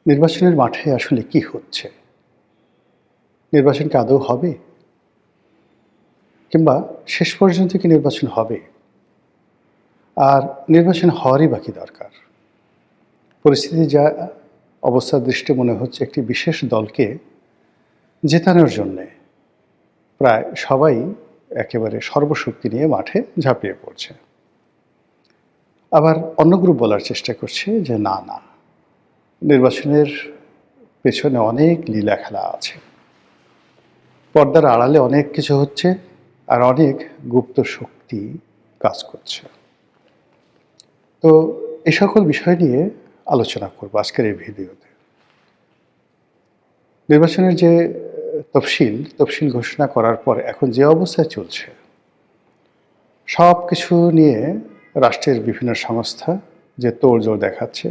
নির্বাচনের মাঠে আসলে কি হচ্ছে? নির্বাচন কি আদৌ হবে? কিংবা শেষ পর্যন্ত কি নির্বাচন হবে? আর নির্বাচন হওয়ারই বা কি দরকার? পরিস্থিতি যা অবস্থার দৃষ্টে মনে হচ্ছে একটি বিশেষ দলকে জেতানোর জন্যে প্রায় সবাই একেবারে সর্বশক্তি নিয়ে মাঠে ঝাঁপিয়ে পড়ছে। আবার অন্য গ্রুপ বলার চেষ্টা করছে যে না, নির্বাচনের পেছনে অনেক লীলা খেলা আছে। পর্দার আড়ালে অনেক কিছু হচ্ছে আর অনেক গুপ্ত শক্তি কাজ করছে। তো এই সকল বিষয় নিয়ে আলোচনা করব আজকের এই ভিডিওতে। নির্বাচনের যে তফসিল ঘোষণা করার পর এখন যে অবস্থায় চলছে, সব কিছু নিয়ে রাষ্ট্রের বিভিন্ন সংস্থা যে তোড়জোড় দেখাচ্ছে,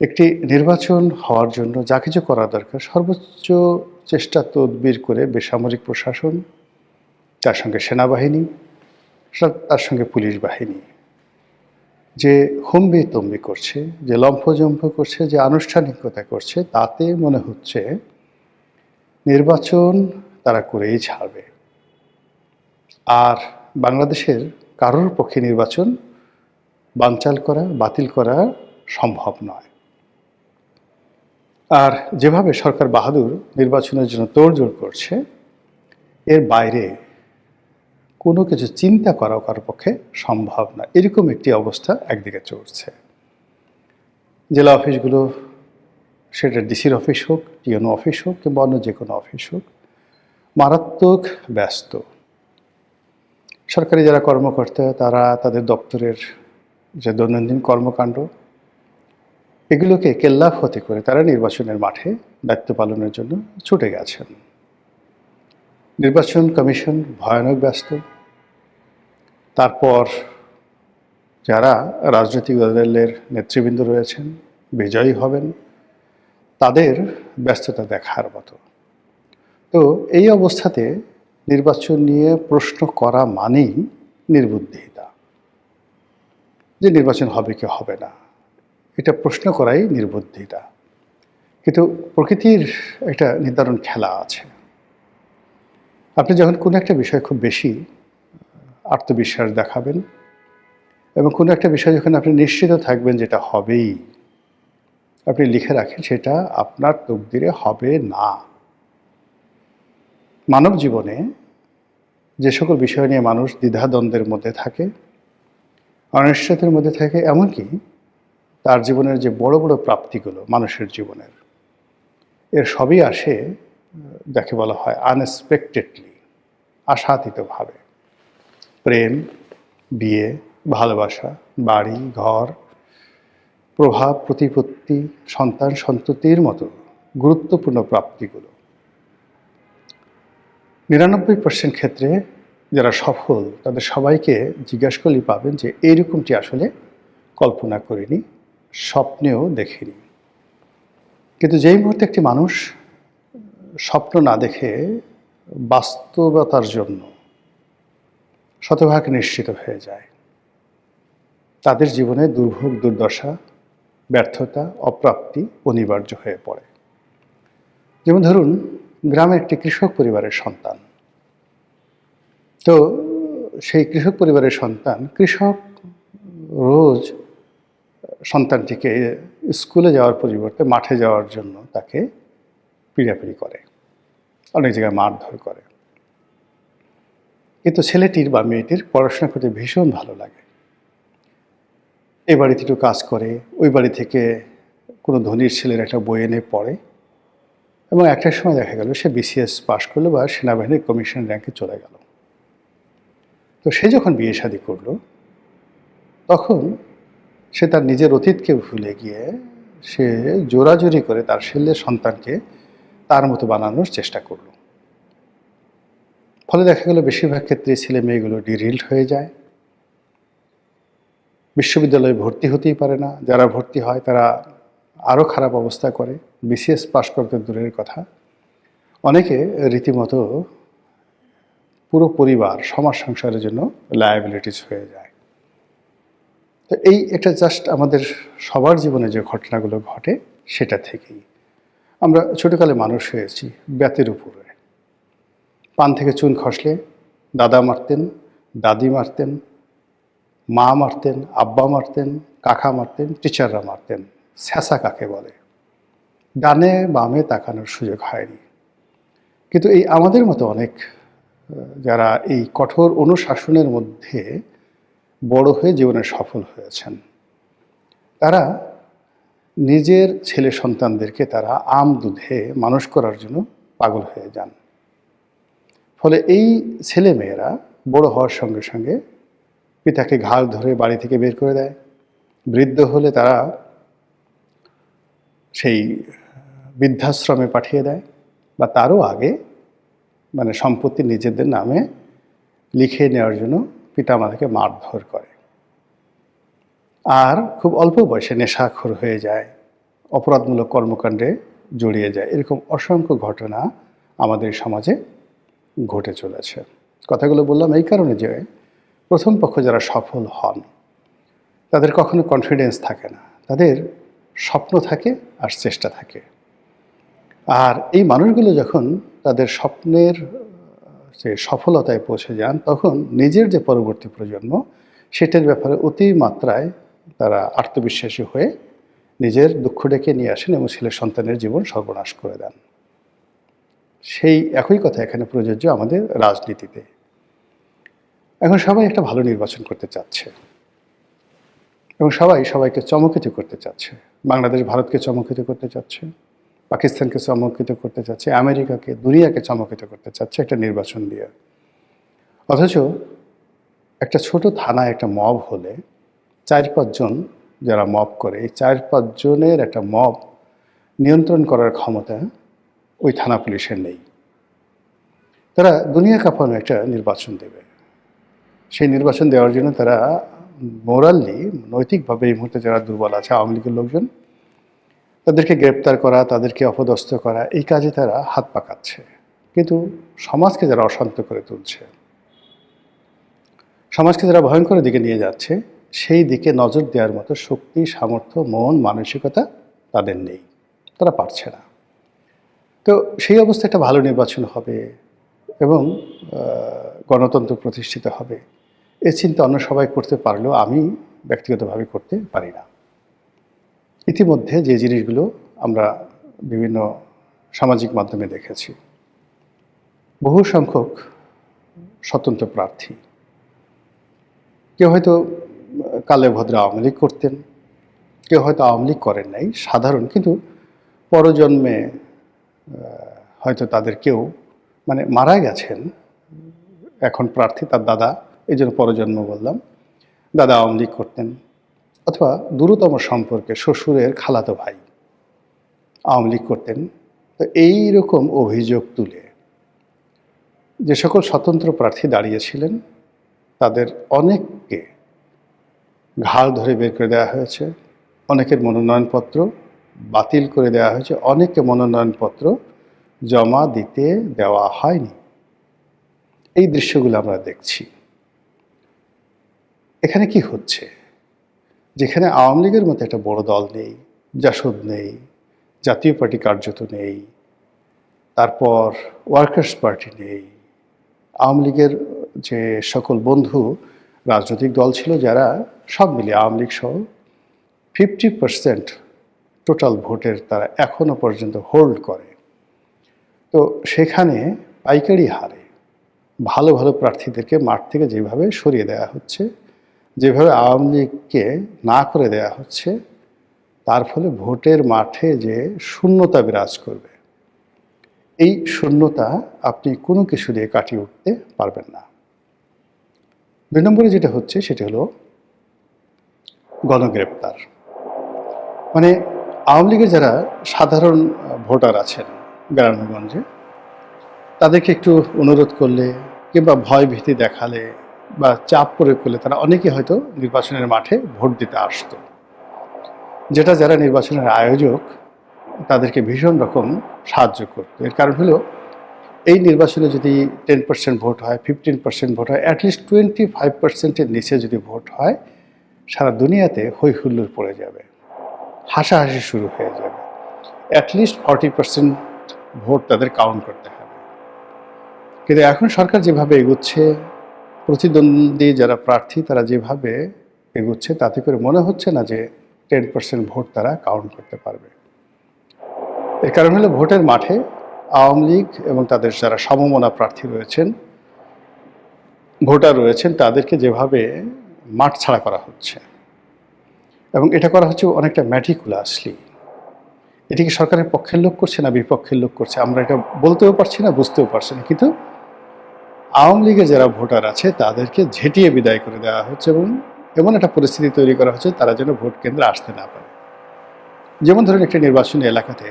একটি নির্বাচন হওয়ার জন্য যা কিছু করা দরকার সর্বোচ্চ চেষ্টা তদবির করে বেসামরিক প্রশাসন, তার সঙ্গে সেনাবাহিনী, তার সঙ্গে পুলিশ বাহিনী যে হম্বি তম্বি করছে, যে লম্ফজম্ফ করছে, যে আনুষ্ঠানিকতা করছে, তাতে মনে হচ্ছে নির্বাচন তারা করেই ছাড়বে। আর বাংলাদেশের কারোর পক্ষে নির্বাচন বাতিল করা সম্ভব নয়। আর যেভাবে সরকার বাহাদুর নির্বাচনের জন্য তোড়জোড় করছে, এর বাইরে কোনো কিছু চিন্তা করাও কারোর পক্ষে সম্ভব না। এরকম একটি অবস্থা একদিকে চলছে। জেলা অফিসগুলো, সেটা ডিসির অফিস হোক, টিএনও অফিস হোক কিংবা অন্য যে কোনো অফিস হোক, মারাত্মক ব্যস্ত। সরকারি যারা কর্মকর্তা তারা তাদের দপ্তরের যে দৈনন্দিন কর্মকাণ্ড, এগুলোকে কেল্লাফতে করে তারা নির্বাচনের মাঠে দায়িত্ব পালনের জন্য ছুটে গেছেন। নির্বাচন কমিশন ভয়ানক ব্যস্ত। তারপর যারা রাজনৈতিক দলের নেতৃবৃন্দ রয়েছেন, বিজয়ী হবেন, তাদের ব্যস্ততা দেখার মতো। তো এই অবস্থাতে নির্বাচন নিয়ে প্রশ্ন করা মানেই নির্বুদ্ধিতা, যে নির্বাচন হবে কি হবে না, এটা প্রশ্ন করাই নির্বুদ্ধিতা। কিন্তু প্রকৃতির একটা নির্ধারণ খেলা আছে। আপনি যখন কোনো একটা বিষয় খুব বেশি আত্মবিশ্বাস দেখাবেন এবং কোনো একটা বিষয় যখন আপনি নিশ্চিত থাকবেন যেটা হবেই, আপনি লিখে রাখেন সেটা আপনার তকদিরে হবে না। মানব জীবনে যে সকল বিষয় নিয়ে মানুষ দ্বিধাদ্বন্দ্বের মধ্যে থাকে, অনিশ্চয়তার মধ্যে থাকে, এমনকি তার জীবনের যে বড় বড় প্রাপ্তিগুলো মানুষের জীবনের, এর সবই আসে যাকে বলা হয় আনএক্সপেক্টেডলি, আশাতীতভাবে। প্রেম, বিয়ে, ভালোবাসা, বাড়ি ঘর, প্রভাব প্রতিপত্তি, সন্তান সন্ততির মতো গুরুত্বপূর্ণ প্রাপ্তিগুলো ৯৯% ক্ষেত্রে যারা সফল তাদের সবাইকে জিজ্ঞাসা করলেই পাবেন যে এইরকমটি আসলে কল্পনা করিনি, স্বপ্নেও দেখিনি। কিন্তু যেই মুহূর্তে একটি মানুষ স্বপ্ন না দেখে বাস্তবতার জন্য শতভাগ নিশ্চিত হয়ে যায়, তাদের জীবনে দুর্ভোগ, দুর্দশা, ব্যর্থতা, অপ্রাপ্তি অনিবার্য হয়ে পড়ে। যেমন ধরুন, গ্রামের একটি কৃষক পরিবারের সন্তান। তো সেই কৃষক পরিবারের সন্তান, কৃষক রোজ সন্তানটিকে স্কুলে যাওয়ার পরিবর্তে মাঠে যাওয়ার জন্য তাকে পিড়াপিড়ি করে, অনেক জায়গায় মারধর করে। কিন্তু ছেলেটির বা মেয়েটির পড়াশোনা করতে ভীষণ ভালো লাগে। এই বাড়িতে একটু কাজ করে, ওই বাড়ি থেকে কোনো ধনীর ছেলের একটা বই এনে পড়ে এবং একটা সময় দেখা গেল সে বিসিএস পাশ করলো বা সেনাবাহিনীর কমিশন র্যাঙ্কে চলে গেল। তো সে যখন বিয়ে শাদী করলো, তখন সে তার নিজের অতীতকে ভুলে গিয়ে সে জোরাজুরি করে তার ছেলের সন্তানকে তার মতো বানানোর চেষ্টা করলো। ফলে দেখা গেল বেশিরভাগ ক্ষেত্রে ছেলে মেয়েগুলো ডিরিল্ড হয়ে যায়, বিশ্ববিদ্যালয়ে ভর্তি হতেই পারে না। যারা ভর্তি হয় তারা আরও খারাপ অবস্থা করে, বিসিএস পাশ করতে দূরের কথা, অনেকে রীতিমতো পুরো পরিবার, সমাজ সংসারের জন্য লায়াবিলিটিস হয়ে যায়। তো এই একটা জাস্ট আমাদের সবার জীবনে যে ঘটনাগুলো ঘটে সেটা থেকেই আমরা ছোটকালে মানুষ হয়েছি বেতের উপরে। পান থেকে চুন খসলে দাদা মারতেন, দাদি মারতেন, মা মারতেন, আব্বা মারতেন, কাকা মারতেন, টিচাররা মারতেন। ছ্যাঁচা কাকে বলে? ডানে বামে তাকানোর সুযোগ হয়নি। কিন্তু এই আমাদের মতো অনেক যারা এই কঠোর অনুশাসনের মধ্যে বড় হয়ে জীবনে সফল হয়েছেন, তারা নিজের ছেলে সন্তানদেরকে তারা আম দুধে মানুষ করার জন্য পাগল হয়ে যান। ফলে এই ছেলে মেয়েরা বড় হওয়ার সঙ্গে সঙ্গে পিতাকে ঘাড় ধরে বাড়ি থেকে বের করে দেয়। বৃদ্ধ হলে তারা সেই বৃদ্ধাশ্রমে পাঠিয়ে দেয়, বা তারও আগে মানে সম্পত্তি নিজেদের নামে লিখে নেওয়ার জন্য পিতামাতাকে মারধর করে। আর খুব অল্প বয়সে নেশাখোর হয়ে যায়, অপরাধমূলক কর্মকাণ্ডে জড়িয়ে যায়। এরকম অসংখ্য ঘটনা আমাদের সমাজে ঘটে চলেছে। কথাগুলো বললাম এই কারণে যে প্রথম পক্ষ যারা সফল হন তাদের কখনো কনফিডেন্স থাকে না, তাদের স্বপ্ন থাকে আর চেষ্টা থাকে। আর এই মানুষগুলো যখন তাদের স্বপ্নের যে সফলতায় পৌঁছে যান, তখন নিজের যে পরবর্তী প্রজন্ম সেটার ব্যাপারে অতিমাত্রায় তারা আত্মবিশ্বাসী হয়ে নিজের দুঃখ ডেকে নিয়ে আসেন এবং ছেলে সন্তানের জীবন সর্বনাশ করে দেন। সেই একই কথা এখানে প্রযোজ্য আমাদের রাজনীতিতে। এখন সবাই একটা ভালো নির্বাচন করতে চাচ্ছে এবং সবাই সবাইকে চমকিত করতে চাচ্ছে। বাংলাদেশ ভারতকে চমকিত করতে চাচ্ছে, পাকিস্তানকে চমকিত করতে চাচ্ছে, আমেরিকাকে, দুনিয়াকে চমকিত করতে চাচ্ছে একটা নির্বাচন দিয়ে। অথচ একটা ছোট থানায় একটা মব হলে 4-5 জন যারা মব করে, এই 4-5 জনের একটা মব নিয়ন্ত্রণ করার ক্ষমতা ওই থানা পুলিশের নেই। তারা দুনিয়া কাঁপানো একটা নির্বাচন দেবে। সেই নির্বাচন দেওয়ার জন্য তারা মোরালি, নৈতিকভাবে এই মুহূর্তে যারা দুর্বল আছে, আওয়ামী লীগের লোকজন, তাদেরকে গ্রেপ্তার করা, তাদেরকে অপদস্থ করা, এই কাজে তারা হাত পাকাচ্ছে। কিন্তু সমাজকে যারা অশান্ত করে তুলছে, সমাজকে যারা ভয়ঙ্কর দিকে নিয়ে যাচ্ছে, সেই দিকে নজর দেওয়ার মতো শক্তি, সামর্থ্য, মন, মানসিকতা তাদের নেই, তারা পারছে না। তো সেই অবস্থায় একটা ভালো নির্বাচন হবে এবং গণতন্ত্র প্রতিষ্ঠিত হবে, এ চিন্তা অন্য সবাই করতে পারলেও আমি ব্যক্তিগতভাবে করতে পারি না। ইতিমধ্যে যে জিনিসগুলো আমরা বিভিন্ন সামাজিক মাধ্যমে দেখেছি, বহু সংখ্যক স্বতন্ত্র প্রার্থী, কেউ হয়তো কালে ভদ্রে আওয়ামী লীগ করতেন, কেউ হয়তো আওয়ামী লীগ করেন নাই, সাধারণ, কিন্তু পরজন্মে হয়তো তাদের কেউ মানে মারা গেছেন, এখন প্রার্থী তার দাদা, এই জন্য পরজন্ম বললাম, দাদা আওয়ামী লীগ করতেন, অথবা দূরতম সম্পর্কে শ্বশুরের খালাতো ভাই আওয়ামী লীগ করতেন। তো এইরকম অভিযোগ তুলে যে সকল স্বতন্ত্র প্রার্থী দাঁড়িয়েছিলেন তাদের অনেককে ঘাড় ধরে বের করে দেওয়া হয়েছে, অনেকের মনোনয়নপত্র বাতিল করে দেওয়া হয়েছে, অনেককে মনোনয়নপত্র জমা দিতে দেওয়া হয়নি। এই দৃশ্যগুলো আমরা দেখছি। এখানে কি হচ্ছে? যেখানে আওয়ামী লীগের মতো একটা বড় দল নেই, জাসদ নেই, জাতীয় পার্টি কার্যত নেই, তারপর ওয়ার্কার্স পার্টি নেই, আওয়ামী লীগের যে সকল বন্ধু রাজনৈতিক দল ছিল যারা সব মিলিয়ে আওয়ামী লীগ সহ 50% টোটাল ভোটের তারা এখনও পর্যন্ত হোল্ড করে। তো সেখানে পাইকারি হারে ভালো ভালো প্রার্থীদেরকে মাঠ থেকে যেভাবে সরিয়ে দেওয়া হচ্ছে, যেভাবে আওয়ামী লীগকে না করে দেওয়া হচ্ছে, তার ফলে ভোটের মাঠে যে শূন্যতা বিরাজ করবে, এই শূন্যতা আপনি কোনো কিছু দিয়ে কাটিয়ে উঠতে পারবেন না। 2 নম্বরে যেটা হচ্ছে সেটা হলো গণগ্রেপ্তার। মানে আওয়ামী লীগের যারা সাধারণ ভোটার আছেন গ্রামগঞ্জে, তাদেরকে একটু অনুরোধ করলে কিংবা ভয় ভীতি দেখালে বা চাপ প্রয়োগ করলে তারা অনেকে হয়তো নির্বাচনের মাঠে ভোট দিতে আসতো, যেটা যারা নির্বাচনের আয়োজক তাদেরকে ভীষণ রকম সাহায্য করত। এর কারণ হলো এই নির্বাচনে যদি 10% ভোট হয়, 15% ভোট হয়, অ্যাটলিস্ট 25%-এর নিচে যদি ভোট হয়, সারা দুনিয়াতে হৈ হুল্লোড় পড়ে যাবে, হাসাহাসি শুরু হয়ে যাবে। অ্যাটলিস্ট 40% ভোট তাদের কাউন্ট করতে হবে। কিন্তু এখন সরকার যেভাবে এগোচ্ছে, প্রতিদ্বন্দ্বী যারা প্রার্থী তারা যেভাবে এগোচ্ছে, তাতে করে মনে হচ্ছে না যে 10% ভোট তারা কাউন্ট করতে পারবে। এর কারণ হলো ভোটের মাঠে আওয়ামী লীগ এবং তাদের যারা সমমনা প্রার্থী রয়েছেন, ভোটার রয়েছেন, তাদেরকে যেভাবে মাঠ ছাড়া করা হচ্ছে, এবং এটা করা হচ্ছে অনেকটা ম্যাটিকুলাসলি। এটি কি সরকারের পক্ষের লোক করছে না বিপক্ষের লোক করছে আমরা এটা বলতেও পারছি না, বুঝতেও পারছি না। কিন্তু আওয়ামী লীগের যারা ভোটার আছে তাদেরকে ঝেঁটিয়ে বিদায় করে দেওয়া হচ্ছে এবং এমন একটা পরিস্থিতি তৈরি করা হচ্ছে তারা যেন ভোট কেন্দ্রে আসতে না পারে। যেমন ধরুন একটি নির্বাচনী এলাকাতে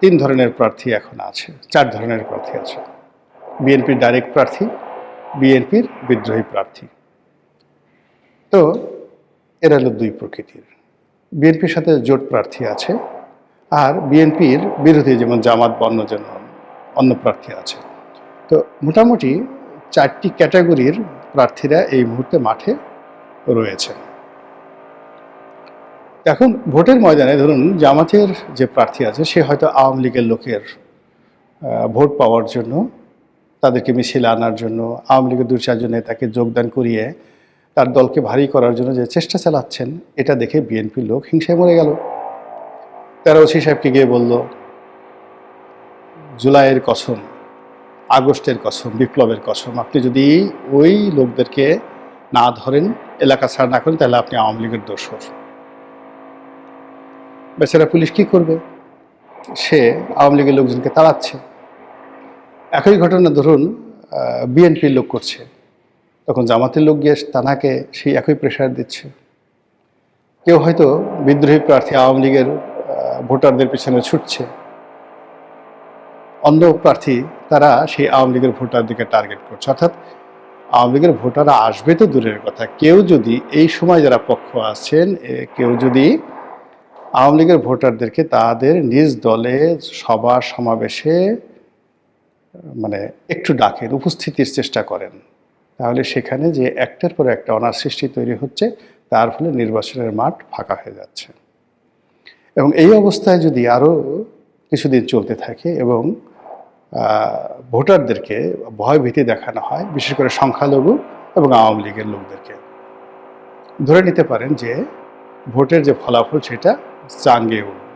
3 ধরনের প্রার্থী এখন আছে, 4 ধরনের প্রার্থী আছে। বিএনপির ডাইরেক্ট প্রার্থী, বিএনপির বিদ্রোহী প্রার্থী। তো এরা হলো 2 প্রকৃতির। বিএনপির সাথে জোট প্রার্থী আছে, আর বিএনপির বিরোধী যেমন জামাত বা অন্য প্রার্থী আছে। তো মোটামুটি 4টি ক্যাটাগরির প্রার্থীরা এই মুহূর্তে মাঠে রয়েছে। এখন ভোটের ময়দানে ধরুন জামাতের যে প্রার্থী আছে সে হয়তো আওয়ামী লীগের লোকের ভোট পাওয়ার জন্য, তাদেরকে মিছিলে আনার জন্য, আওয়ামী লীগের 2-4 জন নেতাকে যোগদান করিয়ে তার দলকে ভারী করার জন্য যে চেষ্টা চালাচ্ছেন, এটা দেখে বিএনপির লোক হিংসায় মরে গেল। তারা ওসি সাহেবকে গিয়ে বলল, জুলাইয়ের কসম, আগস্টের কসম, বিপ্লবের কসম, আপনি যদি ওই লোকদেরকে না ধরেন, এলাকা ছাড়া না করেন, তাহলে আপনি আওয়ামী লীগের দোসর। বেচারা পুলিশ কি করবে? সে আওয়ামী লীগের লোকজনকে তাড়াচ্ছে। একই ঘটনা ধরুন বিএনপির লোক করছে, তখন জামাতের লোক গিয়ে তানাকে সেই একই প্রেশার দিচ্ছে। কেউ হয়তো বিদ্রোহী প্রার্থী আওয়ামী লীগের ভোটারদের পিছনে ছুটছে, অন্য প্রার্থী তারা সেই আওয়ামী লীগের ভোটারদেরকে টার্গেট করছে। অর্থাৎ আওয়ামী লীগের ভোটাররা আসবে তো দূরের কথা, কেউ যদি এই সময় যারা পক্ষ আছেন, কেউ যদি আওয়ামী লীগের ভোটারদেরকে তাদের নিজ দলে সভা সমাবেশে মানে একটু ডাকেন, উপস্থিতির চেষ্টা করেন, তাহলে সেখানে যে একটার পর একটা অনার সৃষ্টি তৈরি হচ্ছে, তার ফলে নির্বাচনের মাঠ ফাঁকা হয়ে যাচ্ছে। এবং এই অবস্থায় যদি আরও কিছুদিন চলতে থাকে এবং ভোটারদেরকে ভয়ভীতি দেখানো হয়, বিশেষ করে সংখ্যালঘু এবং আওয়ামী লীগের লোকদেরকে, ধরে নিতে পারেন যে ভোটের যে ফলাফল সেটা চাঙ্গে উঠবে।